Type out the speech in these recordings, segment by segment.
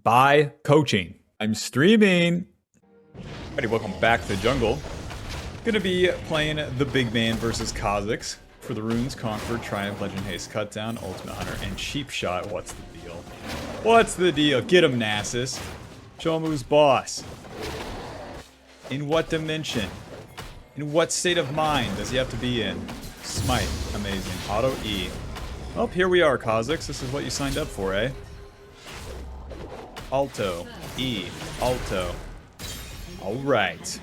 by coaching. I'm streaming. Alrighty, welcome back to the jungle. Gonna be playing the big man versus Kha'Zix for the runes: Conquer, Triumph, Legend Haste, Cutdown, Ultimate Hunter, and Cheap Shot. What's the deal? What's the deal? Get him, Nasus. Show him who's boss. In what dimension? In what state of mind does he have to be in? Smite. Amazing. Auto E. Well, here we are, Kha'Zix. This is what you signed up for, eh? Alto. E. Alto. Alright.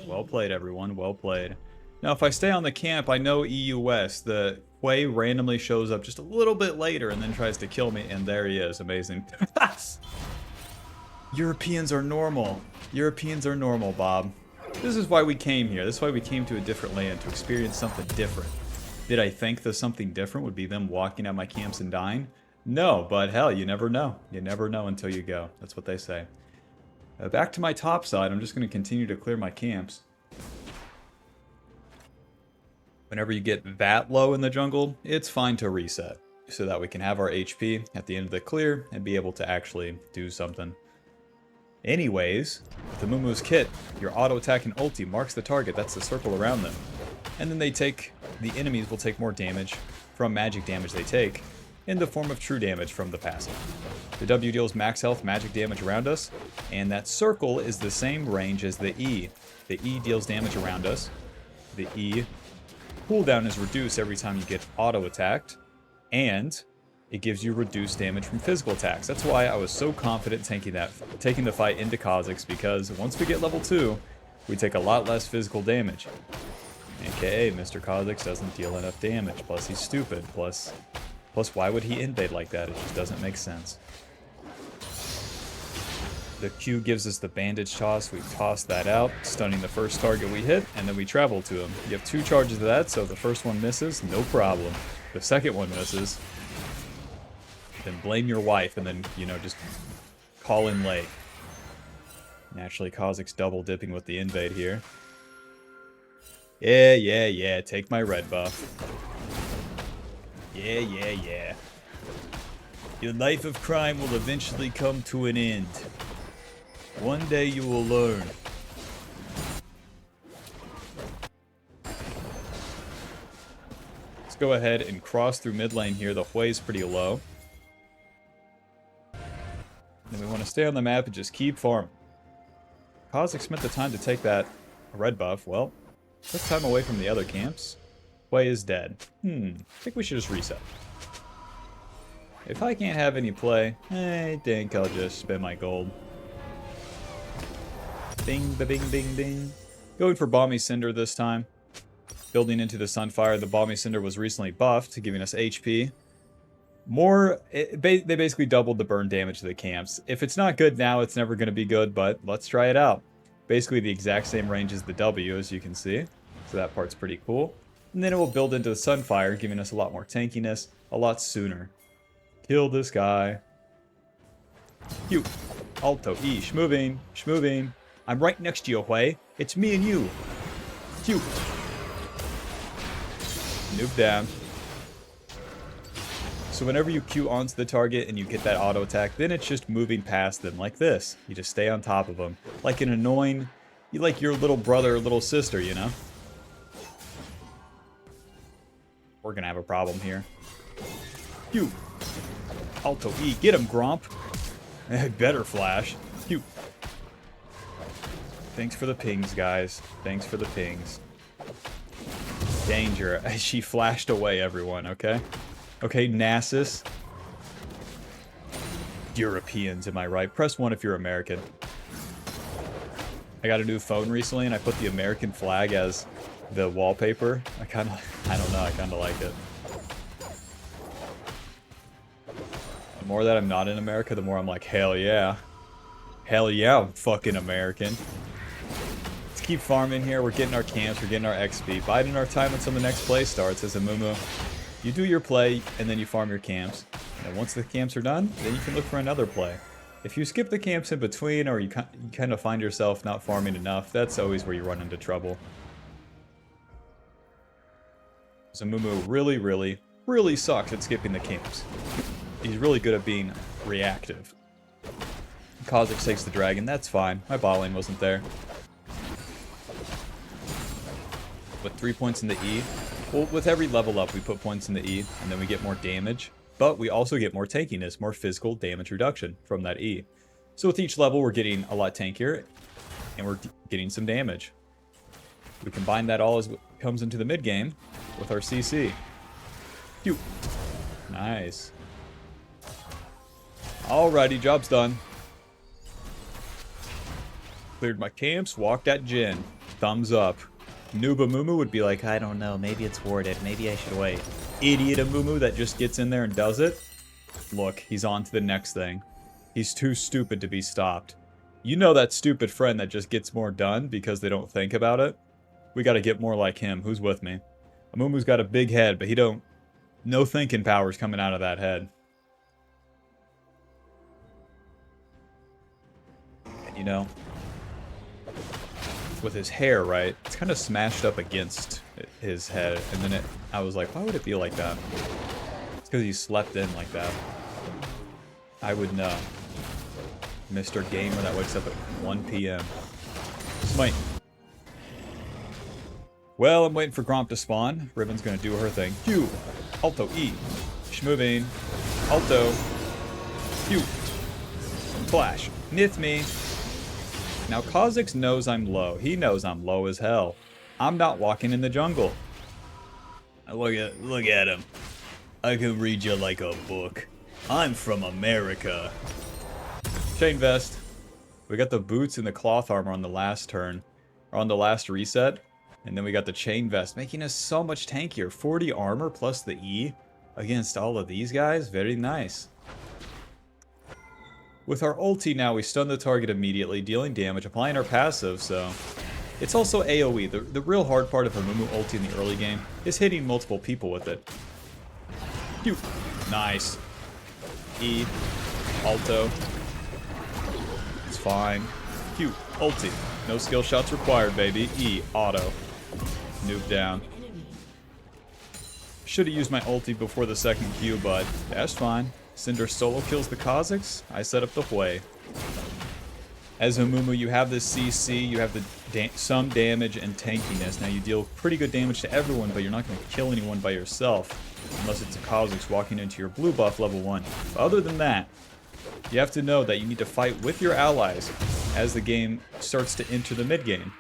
Well played, everyone. Well played. Now, if I stay on the camp, I know EU West. The Hui randomly shows up just a little bit later and then tries to kill me, and there he is. Amazing. Europeans are normal. Europeans are normal, Bob. This is why we came here. This is why we came to a different land, to experience something different. Did I think that something different would be them walking at my camps and dying? No, but hell, you never know. You never know until you go. That's what they say. Back to my top side, I'm just going to continue to clear my camps. Whenever you get that low in the jungle, it's fine to reset, so that we can have our HP at the end of the clear and be able to actually do something. Anyways, with Amumu's kit, your auto attack and ulti marks the target. That's the circle around them. And then the enemies will take more damage from magic damage they take in the form of true damage from the passive. The W deals max health magic damage around us, and that circle is the same range as the E. The E deals damage around us. The E cooldown is reduced every time you get auto attacked, and it gives you reduced damage from physical attacks. That's why I was so confident taking the fight into Kha'Zix, because once we get level 2, we take a lot less physical damage. AKA, Mr. Kha'Zix doesn't deal enough damage, plus he's stupid, plus why would he invade like that? It just doesn't make sense. The Q gives us the bandage toss. We toss that out, stunning the first target we hit, and then we travel to him. You have 2 charges of that, so if the first one misses, no problem. The second one misses, then blame your wife, and then, you know, just call in late. Naturally, Kha'Zix double dipping with the invade here. Yeah, take my red buff. Yeah. Your life of crime will eventually come to an end. One day you will learn. Let's go ahead and cross through mid lane here. The Hui is pretty low. And we want to stay on the map and just keep farming. Kha'Zix spent the time to take that red buff. Well, took time away from the other camps. Hui is dead. I think we should just reset. If I can't have any play, I think I'll just spend my gold. Bing, ba-bing, bing, bing. Going for Balmy Cinder this time. Building into the Sunfire, the Balmy Cinder was recently buffed, giving us HP. They basically doubled the burn damage to the camps. If it's not good now, it's never going to be good, but let's try it out. Basically the exact same range as the W, as you can see. So that part's pretty cool. And then it will build into the Sunfire, giving us a lot more tankiness a lot sooner. Kill this guy. Q. Alto. E. Schmoving. I'm right next to you, Hui. It's me and you. Q. Noob down. So whenever you Q onto the target and you get that auto attack, then it's just moving past them like this. You just stay on top of them. Like an annoying... like your little brother or little sister, you know? We're gonna have a problem here. Q. Alto E. Get him, Gromp. Better flash. Q. Thanks for the pings, guys. Thanks for the pings. Danger. She flashed away, everyone, okay? Okay, Nasus. Europeans, am I right? Press 1 if you're American. I got a new phone recently, and I put the American flag as the wallpaper. I don't know, I kind of like it. The more that I'm not in America, the more I'm like, hell yeah. Hell yeah, I'm fucking American. Let's keep farming here. We're getting our camps, we're getting our XP. Biding our time until the next play starts as Amumu. You do your play, and then you farm your camps. And once the camps are done, then you can look for another play. If you skip the camps in between, or you kind of find yourself not farming enough, that's always where you run into trouble. Amumu really sucks at skipping the camps. He's really good at being reactive. Kha'Zix takes the dragon. That's fine. My bot lane wasn't there. With 3 points in the E. Well, with every level up, we put points in the E, and then we get more damage. But we also get more tankiness, more physical damage reduction from that E. So with each level, we're getting a lot tankier, and we're getting some damage. We combine that all as it comes into the mid game with our CC. Phew. Nice. Alrighty, job's done. Cleared my camps, walked at Jhin. Thumbs up. Noob Amumu would be like, I don't know, maybe it's warded, maybe I should wait. Idiot Amumu that just gets in there and does it. Look, he's on to the next thing. He's too stupid to be stopped. You know that stupid friend that just gets more done because they don't think about it? We gotta get more like him. Who's with me? Amumu's got a big head, but he don't... No thinking power's coming out of that head. And you know... with his hair, right? It's kind of smashed up against his head. And then I was like, why would it be like that? It's because he slept in like that. I would know. Mr. Gamer that wakes up at 1 p.m. Smite. Well, I'm waiting for Gromp to spawn. Ribbon's gonna do her thing. Q. Alto E. Schmoving. Alto. Q. Flash. Nith me. Now, Kha'Zix knows I'm low. He knows I'm low as hell. I'm not walking in the jungle. Look at him. I can read you like a book. I'm from America. Chain vest. We got the boots and the cloth armor on the last turn. Or on the last reset. And then we got the chain vest, making us so much tankier. 40 armor plus the E against all of these guys. Very nice. With our ulti now, we stun the target immediately, dealing damage, applying our passive, so... It's also AoE. The real hard part of Amumu ulti in the early game is hitting multiple people with it. Phew. Nice. E. Alto. It's fine. Q. Ulti. No skill shots required, baby. E. Auto. Noob down. Should have used my ulti before the second Q, but that's fine. Cinder solo kills the Kha'Zix. I set up the Hui. As Amumu, you have this CC, you have the some damage and tankiness. Now you deal pretty good damage to everyone, but you're not going to kill anyone by yourself. Unless it's a Kha'Zix walking into your blue buff level 1. But other than that, you have to know that you need to fight with your allies as the game starts to enter the mid game.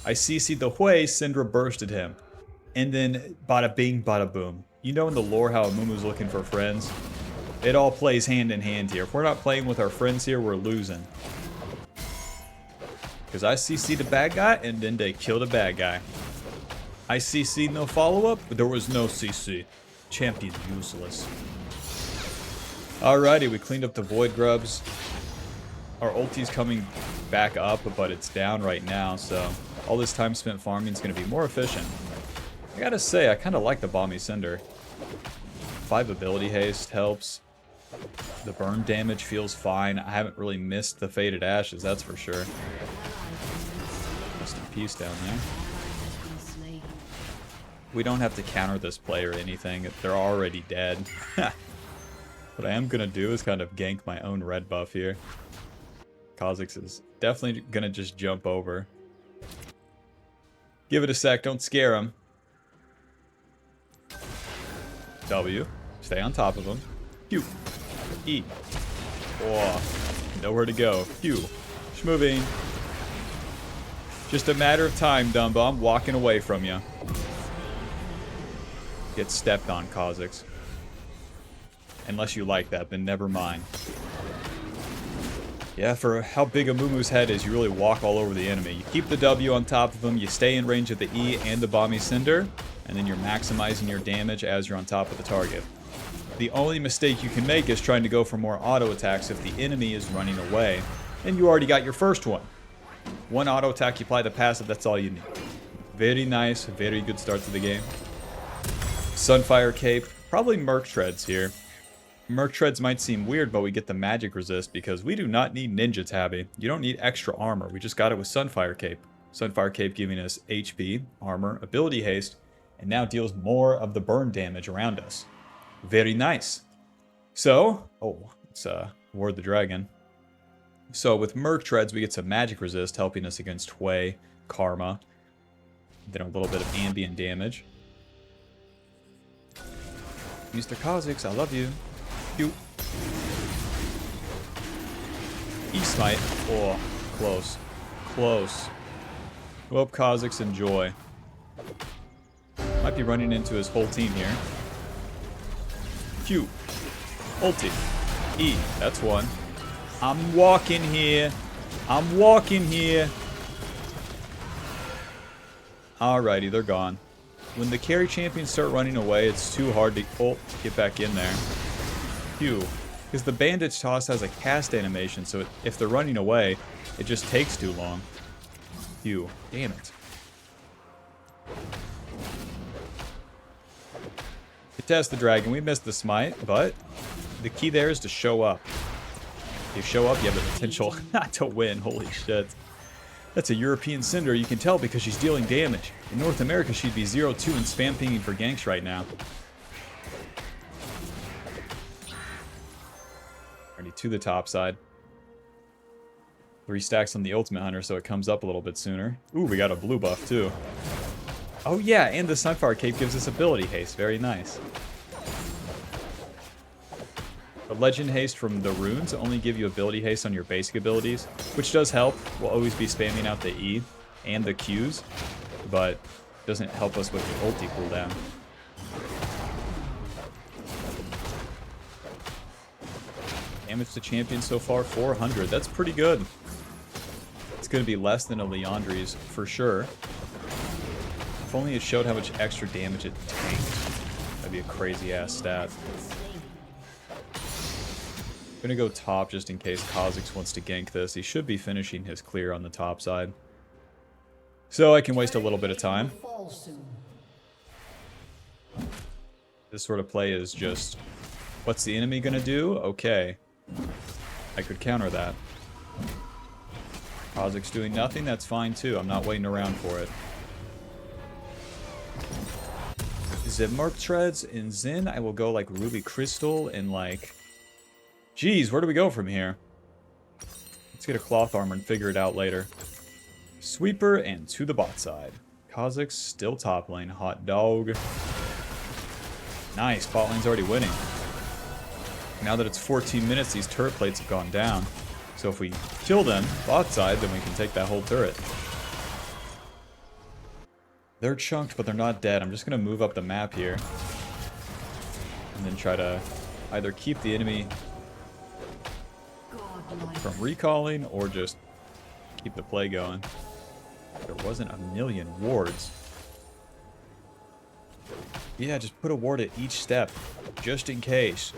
I CC'd the Hui, Syndra bursted him. And then bada bing, bada boom. You know in the lore how Amumu's looking for friends? It all plays hand in hand here. If we're not playing with our friends here, we're losing. Because I CC'd a bad guy, and then they killed a bad guy. I CC'd no follow-up, but there was no CC. Champion useless. Alrighty, we cleaned up the Void Grubs. Our ulti's coming back up, but it's down right now, so all this time spent farming is going to be more efficient. I gotta say, I kind of like the Balmy Cinder. 5 ability haste helps. The burn damage feels fine. I haven't really missed the Faded Ashes, that's for sure. Rest in peace down there. We don't have to counter this play or anything. They're already dead. What I am going to do is kind of gank my own red buff here. Kha'Zix is definitely going to just jump over. Give it a sec. Don't scare him. W. Stay on top of him. Q. E. Oh, nowhere to go. Q. Schmoving. Just a matter of time, Dumbo. I'm walking away from you. Get stepped on, Kha'Zix. Unless you like that, then never mind. Yeah, for how big Amumu's head is, you really walk all over the enemy. You keep the W on top of him, you stay in range of the E and the Balmy Cinder, and then you're maximizing your damage as you're on top of the target. The only mistake you can make is trying to go for more auto attacks if the enemy is running away, and you already got your first one. One auto attack, you apply the passive, that's all you need. Very nice, very good start to the game. Sunfire Cape, probably Merc Treads here. Merc Treads might seem weird, but we get the magic resist because we do not need Ninja Tabby. You don't need extra armor, we just got it with Sunfire Cape. Sunfire Cape giving us HP, armor, ability haste, and now deals more of the burn damage around us. Very nice. So, let's ward the dragon. So with Merc Treads, we get some magic resist, helping us against Hwei, Karma. Then a little bit of ambient damage. Mr. Kha'Zix, I love you. Cute. E-Smite. Oh, close. Close. Well, Kha'Zix, enjoy. Might be running into his whole team here. Q. Ulti. E. That's one. I'm walking here. I'm walking here. Alrighty, they're gone. When the carry champions start running away, it's too hard to get back in there. Q. Because the bandage toss has a cast animation, so if they're running away, it just takes too long. Q. Damn it. To test the dragon, we missed the smite, but the key there is to show up. If you show up, you have the potential not to win. Holy shit. That's a European Cinder, you can tell because she's dealing damage. In North America, she'd be 0-2 and spam pinging for ganks right now. Already to the top side. 3 stacks on the Ultimate Hunter, so it comes up a little bit sooner. Ooh, we got a blue buff too. Oh yeah, and the Sunfire Cape gives us ability haste. Very nice. The Legend Haste from the runes only give you ability haste on your basic abilities, which does help. We'll always be spamming out the E and the Qs, but doesn't help us with the ulti cooldown. Damage to champion so far, 400. That's pretty good. It's going to be less than a Leandri's for sure. If only it showed how much extra damage it tanked. That'd be a crazy ass stat. I'm gonna go top just in case Kha'Zix wants to gank this. He should be finishing his clear on the top side. So I can waste a little bit of time. This sort of play is just, what's the enemy gonna do? Okay. I could counter that. Kha'Zix doing nothing, that's fine too. I'm not waiting around for it. Is it Merc Treads in Zen? I will go like Ruby Crystal and like... Jeez, where do we go from here? Let's get a cloth armor and figure it out later. Sweeper and to the bot side. Kha'Zix still top lane. Hot dog. Nice, bot lane's already winning. Now that it's 14 minutes, these turret plates have gone down. So if we kill them, bot side, then we can take that whole turret. They're chunked, but they're not dead. I'm just going to move up the map here. And then try to either keep the enemy from recalling or just keep the play going. There wasn't a million wards. Yeah, just put a ward at each step, just in case.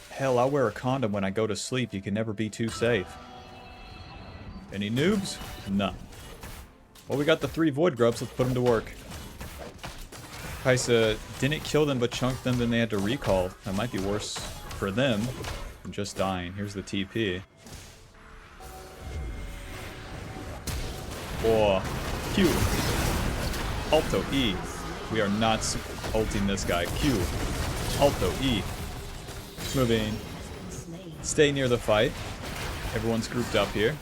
Hell, I'll wear a condom when I go to sleep. You can never be too safe. Any noobs? None. Well, we got the 3 Void Grubs. Let's put them to work. Kaisa didn't kill them, but chunked them, then they had to recall. That might be worse for them than just dying. Here's the TP. Oh, Q. Alto E. We are not ulting this guy. Q. Alto E. Moving. Stay near the fight. Everyone's grouped up here.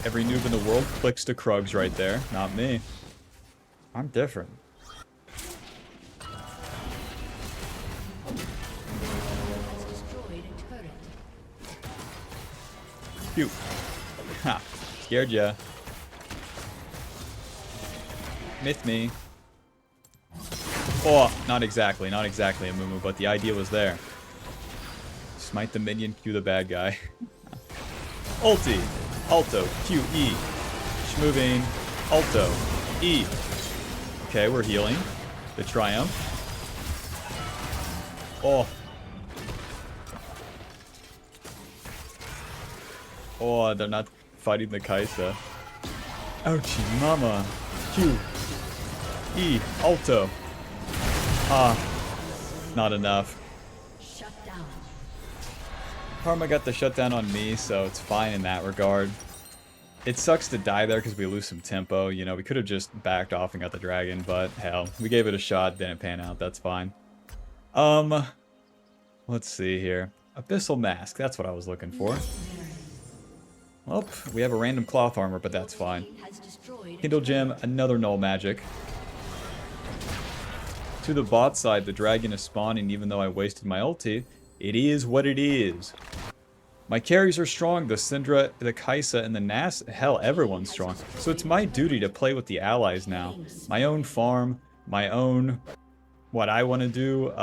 Every noob in the world clicks to Krugs right there. Not me. I'm different. Q. Ha. Scared ya. Myth me. Oh, not exactly, Amumu, but the idea was there. Smite the minion, Q the bad guy. Ulti. Alto. Q. E. Schmoving. Alto. E. Okay, we're healing. The Triumph. Oh. Oh, they're not fighting the Kaisa. Ouchie, mama. Q. E. Alto. Ah. Not enough. Karma got the shutdown on me, so it's fine in that regard. It sucks to die there because we lose some tempo. You know, we could have just backed off and got the dragon, but hell, we gave it a shot, didn't pan out. That's fine. Let's see here. Abyssal Mask, that's what I was looking for. Well, we have a random cloth armor, but that's fine. Kindle Gem, another null magic. To the bot side, the dragon is spawning even though I wasted my ulti. It is what it is. My carries are strong, the Syndra, the Kaisa, and the Nas. Hell, everyone's strong. So it's my duty to play with the allies now. My own farm, my own... what I want to do,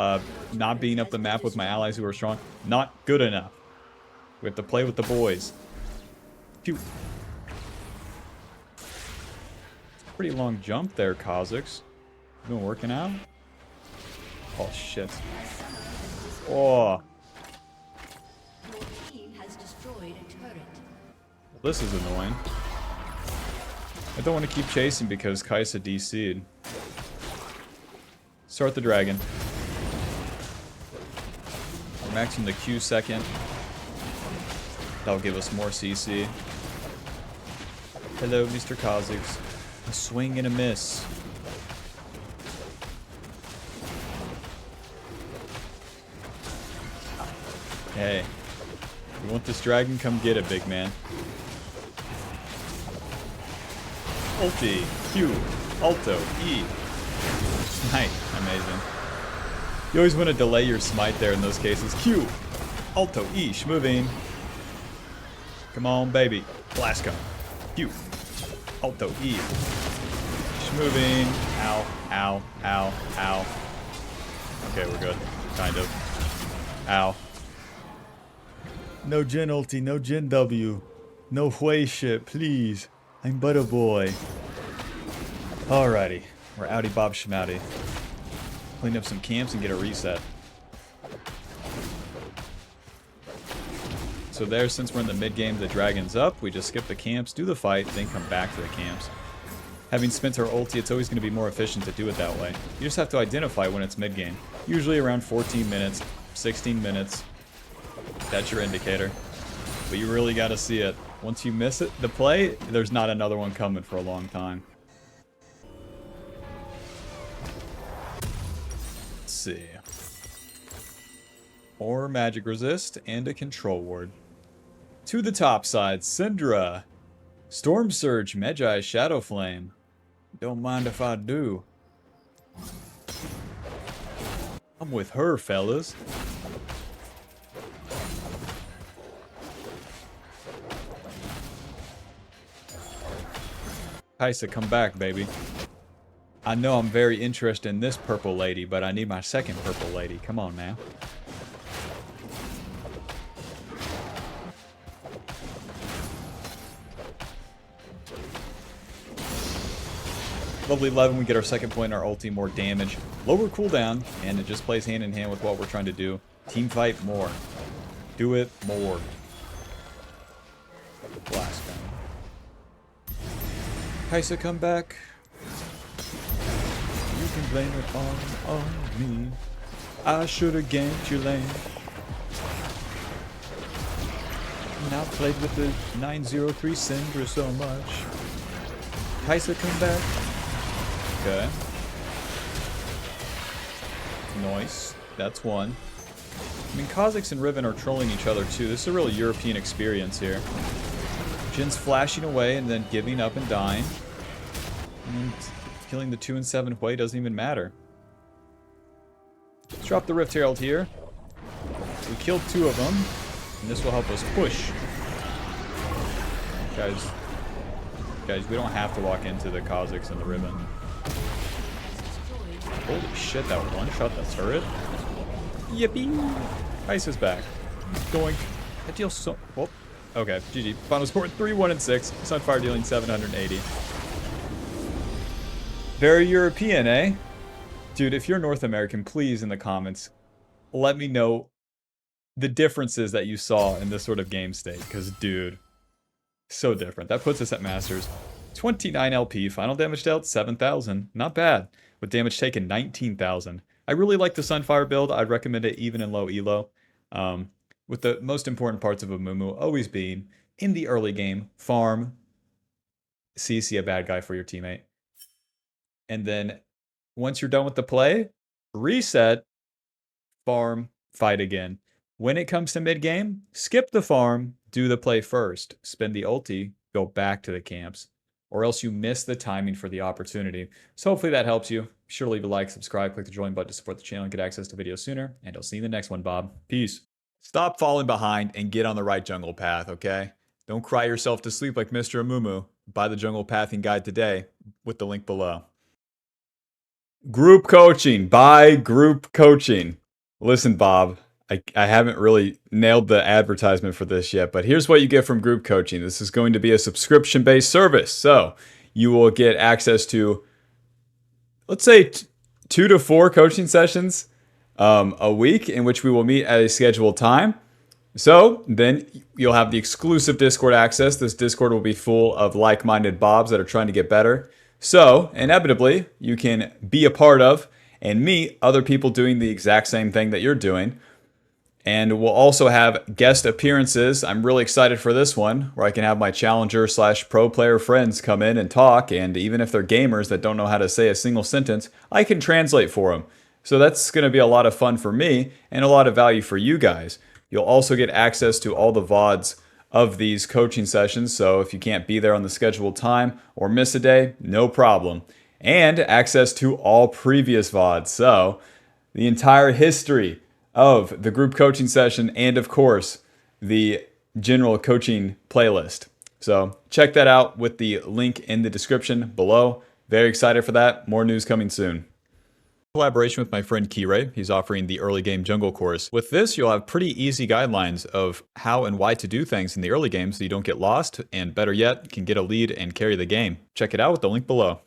not being up the map with my allies who are strong. Not good enough. We have to play with the boys. Phew. Pretty long jump there, Kha'Zix. You been working out? Oh, shit. Oh. Well, this is annoying. I don't want to keep chasing because Kaisa DC'd. Start the dragon. We're maxing the Q second. That'll give us more CC. Hello, Mr. Kha'Zix. A swing and a miss. Hey, you want this dragon? Come get it, big man. Ulti, Q, Alto, E. Nice, amazing. You always want to delay your smite there in those cases. Q, Alto, E, moving. Come on, baby. Blasco. Q, Alto, E. Moving. Ow, ow, ow, ow. Okay, we're good. Kind of. Ow. No Gen ulti, no Gen W. No Hui shit, please. I'm but a boy. Alrighty. We're outie Bob Schmouty. Clean up some camps and get a reset. So there, since we're in the mid game, the dragon's up. We just skip the camps, do the fight, then come back to the camps. Having spent our ulti, it's always going to be more efficient to do it that way. You just have to identify when it's mid game. Usually around 14 minutes, 16 minutes. That's your indicator. But you really got to see it. Once you miss it, the play, there's not another one coming for a long time. Let's see. Or magic resist and a control ward. To the top side, Syndra. Storm Surge, Magi, Shadow Flame. Don't mind if I do. I'm with her, fellas. Kaisa, come back, baby. I know I'm very interested in this purple lady, but I need my second purple lady. Come on now. Level 11, we get our second point, our ulti, more damage, lower cooldown, and it just plays hand in hand with what we're trying to do. Team fight more. Do it more. Blast gun. Kaisa, come back. You can blame it on me. I should have ganked your lane. Now played with the 903 Syndra so much. Kaisa, come back. Okay. Nice. That's one. I mean, Kha'Zix and Riven are trolling each other too. This is a real European experience here. Jin's flashing away and then giving up and dying. And killing the 2 and 7 Hui doesn't even matter. Let's drop the Rift Herald here. We killed 2 of them. And this will help us push. Guys, we don't have to walk into the Kha'Zix and the Riven. Holy shit, that one-shot the turret. Yippee! Ice is back. Doink. That deals so... Oh. Okay, GG. Final score 3-1 and 6. SUNFIRE dealing 780. Very European, eh? Dude, if you're North American, please in the comments, let me know the differences that you saw in this sort of game state. Because, dude, so different. That puts us at Masters. 29 LP. Final damage dealt, 7,000. Not bad. With damage taken, 19,000. I really like the SUNFIRE build. I'd recommend it even in low elo. With the most important parts of Amumu always being, in the early game, farm, CC a bad guy for your teammate. And then, once you're done with the play, reset, farm, fight again. When it comes to mid-game, skip the farm, do the play first, spend the ulti, go back to the camps, or else you miss the timing for the opportunity. So hopefully that helps you. Be sure to leave a like, subscribe, click the join button to support the channel and get access to videos sooner, and I'll see you in the next one, Bob. Peace. Stop falling behind and get on the right jungle path, okay? Don't cry yourself to sleep like Mr. Amumu. Buy the jungle pathing guide today with the link below. Group coaching. Buy group coaching. Listen, Bob, I haven't really nailed the advertisement for this yet, but here's what you get from group coaching. This is going to be a subscription-based service. So you will get access to, let's say, 2 to 4 coaching sessions a week in which we will meet at a scheduled time. So then you'll have the exclusive Discord access. This Discord will be full of like-minded Bobs that are trying to get better. So inevitably, you can be a part of and meet other people doing the exact same thing that you're doing. And we'll also have guest appearances. I'm really excited for this one, where I can have my challenger / pro player friends come in and talk. And even if they're gamers that don't know how to say a single sentence, I can translate for them. So that's going to be a lot of fun for me and a lot of value for you guys. You'll also get access to all the VODs of these coaching sessions. So if you can't be there on the scheduled time or miss a day, no problem. And access to all previous VODs. So the entire history of the group coaching session and, of course, the general coaching playlist. So check that out with the link in the description below. Very excited for that. More news coming soon. Collaboration with my friend Kirei. He's offering the early game jungle course. With this, you'll have pretty easy guidelines of how and why to do things in the early game so you don't get lost, and better yet, can get a lead and carry the game. Check it out with the link below.